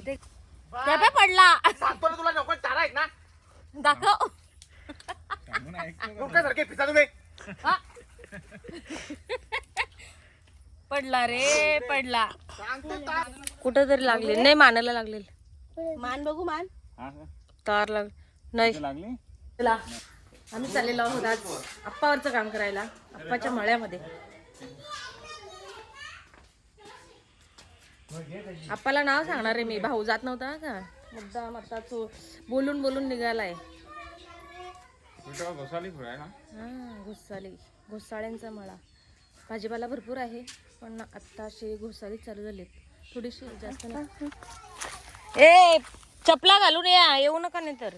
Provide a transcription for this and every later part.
ते पे पडला. सांगतो ना तुला नको चारा आहेत ना. दाखव. सारखे पिसा तुम्ही. पडला रे पडला. कुठं तरी लागले नाही, मानाला लागले. मान बघू मान. तार लाग नाही लागली. चला आम्ही चाललेलो आहोत आज आप्पावरचं काम करायला, आप्पाच्या मळ्यामध्ये. आप्पाला नाव सांगणार आहे मी, भाऊ जात नव्हता का मुद्दाम आता तो बोलून बोलून निघालाय. घोसाळ्यांचा मळा. भाजीपाला भरपूर आहे पण आता असे घोसाळी चालू झालेत, थोडीशी जास्त नाही. ए चपला घालून या, येऊ नका नाही तर.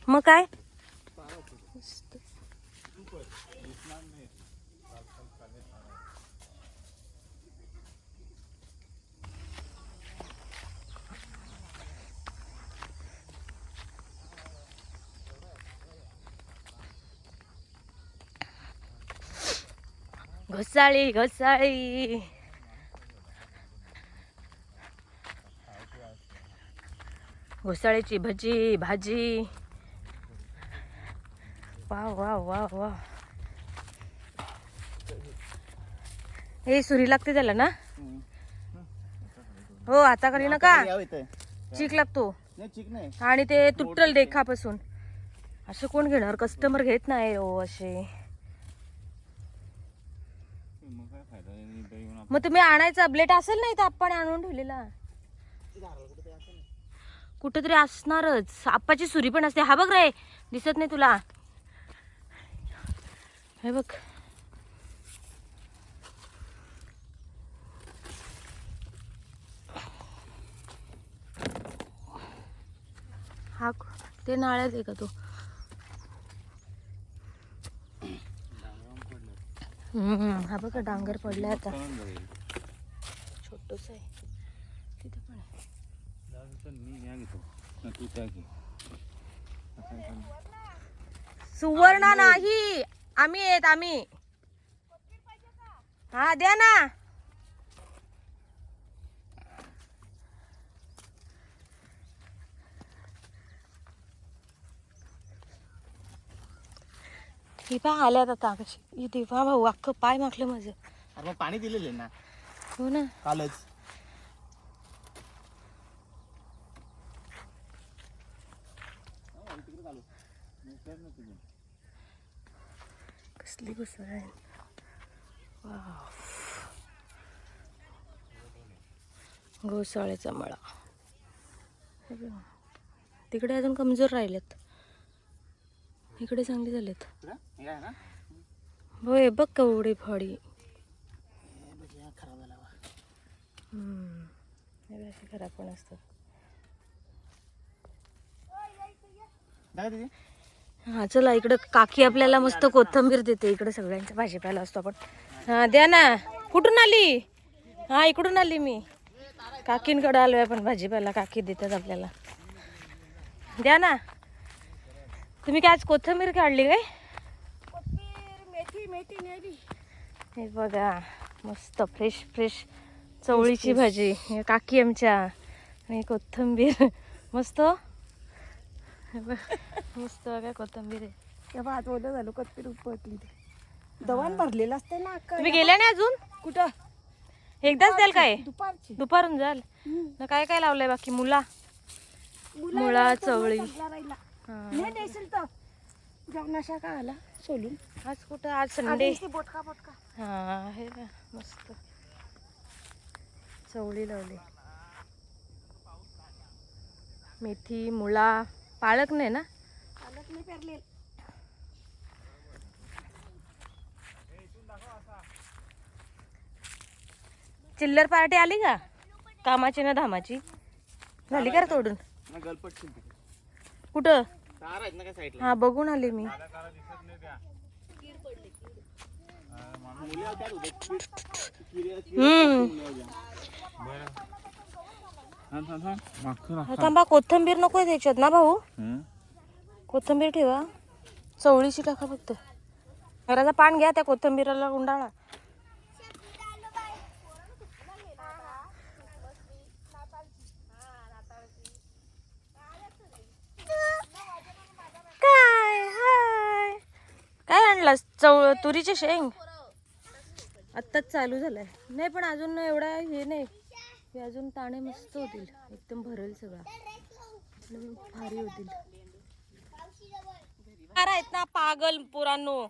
मग काय घोसाळी घोसाळी. घोसाळीची भजी भाजी. वा वा वा वा. हे सुरी लागते त्याला ना. हो आता करी नका, चीक लागतो आणि ते तुटल देखापासून. असं कोण घेणार, कस्टमर घेत नाही हो असे. मग तुम्ही आणायचा ब्लेट असेल नाही तर आपण आणून ठेवलेला कुठेतरी असणारच. आप्पाची सुरी पण असते. हा बघ रे, दिसत नाही तुला, हे बघ. हा ते नाळ्यात आहे का तो. हा बघा डांगर पडलाय आता, छोटस आहे तिथे पण आहे. सुवर्ण नाही, आम्ही आहेत आम्ही. हा द्या ना. ही पा आल्यात आता कशी. देवा भाऊ अख्खं पाय माखलं माझं. अरे मग पाणी दिलेले ना. हो ना कालच. कसली घुसळ आहे. घोसाळ्याचा मळा. तिकडे अजून कमजोर राहिलेत, इकडे चांगले झालेत. होय बघ कवडे फळी. खराब पण असतात. हा चला इकडं काकी आपल्याला मस्त कोथिंबीर देते. इकडे सगळ्यांच्या भाजीपाला असतो आपण. हा द्या ना. कुठून आली. हा इकडून आली मी, काकींकडे आलोय आपण भाजीपाला. काकी देतात आपल्याला. द्या ना. तुम्ही काय आज कोथिंबीर काढली काय. हे बघा मस्त फ्रेश फ्रेश चवळीची भाजी. काकी आमच्या आणि कोथिंबीर मस्त मस्त बघा कोथिंबीर आहे. तेव्हा आज ओलं झालं, कोथिंबीर उपटली. दवान भरलेलं असते ना. तुम्ही गेल्या नाही अजून कुठं. एकदाच द्याल काय. दुपारची दुपारून जाल ना. काय काय लावलंय बाकी. मुळा चवळी. जेवणाशा का आला सोलून. आज कुठं, आज संडे. बोटका बोटका. हा हे का मस्त चवळी लावली. मेथी मुळा. पालक नाही ना. पालक नाही पेरले. चिल्लर पार्टी आली का कामाची ना धामाची. झाली का रे तोडून. कुठं. हा बघून आले मी. थांबा कोथिंबीर नको त्याच्यात ना भाऊ. कोथिंबीर ठेवा. चवळीची टाका फक्त. घराचा पान घ्या, त्या कोथिंबीराला गुंडाळा. पडलास तुरीचे शेंग आत्ताच चालू झालाय. नाही पण अजून एवढा हे नाही, हे अजून ताणे मस्त होतील, एकदम भरेल सगळा, एकदम भारी होतील. आहेत ना पागल पुरांनो.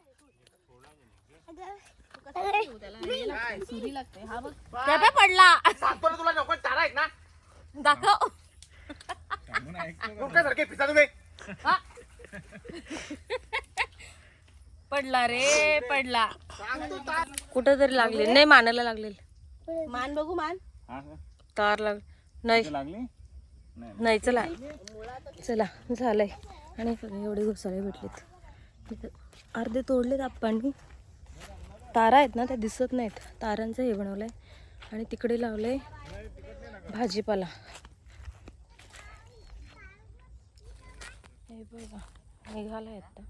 त्या पडला सांगतो ना तुला नको चारा आहेत ना. दाखव. सारखे पिसा तुम्ही. पडला रे पडला. कुठं तरी लागले, नाही मानाला लागले. मान बघू मान. तार लाग नाही नाही. चला चला झालंय. आणि एवढे घोसाळे भेटलेत, अर्धे तोडलेत आप्पांनी. तारा आहेत ना त्या दिसत नाहीत, तारांचं हे बनवलंय. आणि तिकडे लावलंय भाजीपाला. हे बघा निघालाय आता.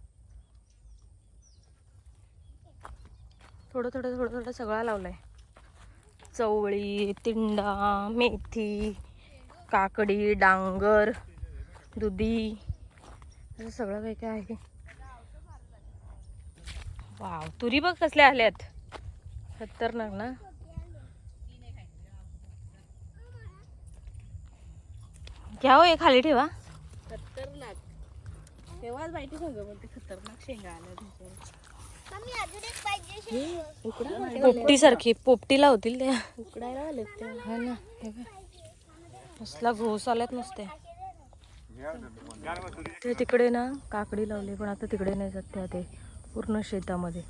थोडं थोडं थोडं थोडं सगळा लावलाय. चवळी, तिंडा, मेथी, काकडी, डांगर, दुधी, असं सगळं काही काय आहे. वाव, तुरी बघ कसल्या आल्यात, खतरनाक ना. घ्या हो, हे खाली ठेवा. खतरनाक तेव्हाच माहिती सगळं बोलते. खतरनाक शेंगा आल्या. पोपटी सारखी पोपटीला होतील त्या. उकडायला आलेत ते. हा ना, हे बघ कसला घोस आल्यात नुसते. ते तिकडे ना काकडी लावली, पण आता तिकडे नाही जात त्या, ते पूर्ण शेतामध्ये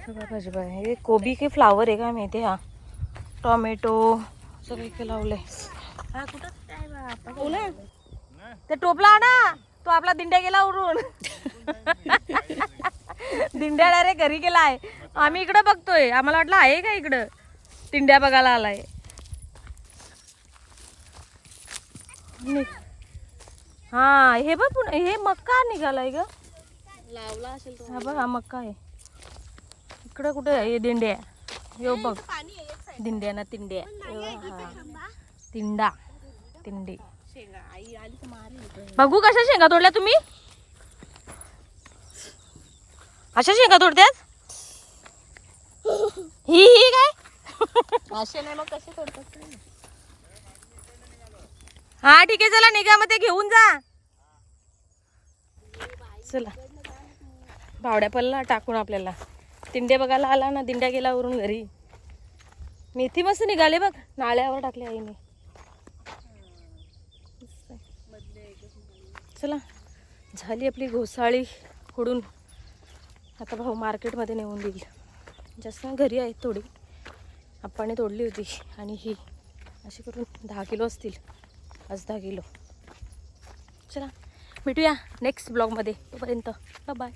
सगळं भाजीपाला. हे कोबी के फ्लावर आहे काय माहिती. हा टोमॅटो सगळं इथे लावलंय. हा कुठं काय बा ते टोपला ना तो आपला दिंड्या गेला उरून. दिंड्या डायरेक्ट घरी गेलाय. आम्ही इकडं बघतोय, आम्हाला वाटलं आहे का इकडं दिंड्या बघायला आलाय. हा हे बघ हे मक्का निघालाय ग. लावला असेल तो. हा बघ हा मक्का आहे. इकडं कुठं आहे दिंड्या. यो बघ दिंड्या ना तिंड्या. हा तिंडा तिंडी. शेंगा आई आली तर मारली. बघू कशा शेंगा तोडल्या तुम्ही. अशा शेंगा तोडत्यात. ही काय असे नाही मग कसे तोडतात. हा ठीक आहे चला निघा, मग ते घेऊन जा. चला बावड्या पल्ला टाकून आपल्याला तिंड्या बघायला आला ना. दिंड्या गेला वरून घरी. मेथी मस्त निघाले बघ, नाळ्यावर टाकले आईने. चला झाली आपली घोसाळी खुडून. आता भाऊ मार्केटमध्ये नेऊन देईल. जास्त घरी आहेत थोडी, आप्पाने तोडली होती. आणि ही अशी करून 10 किलो असतील, आज 10 किलो. चला भेटूया नेक्स्ट ब्लॉगमध्ये, तोपर्यंत बाय.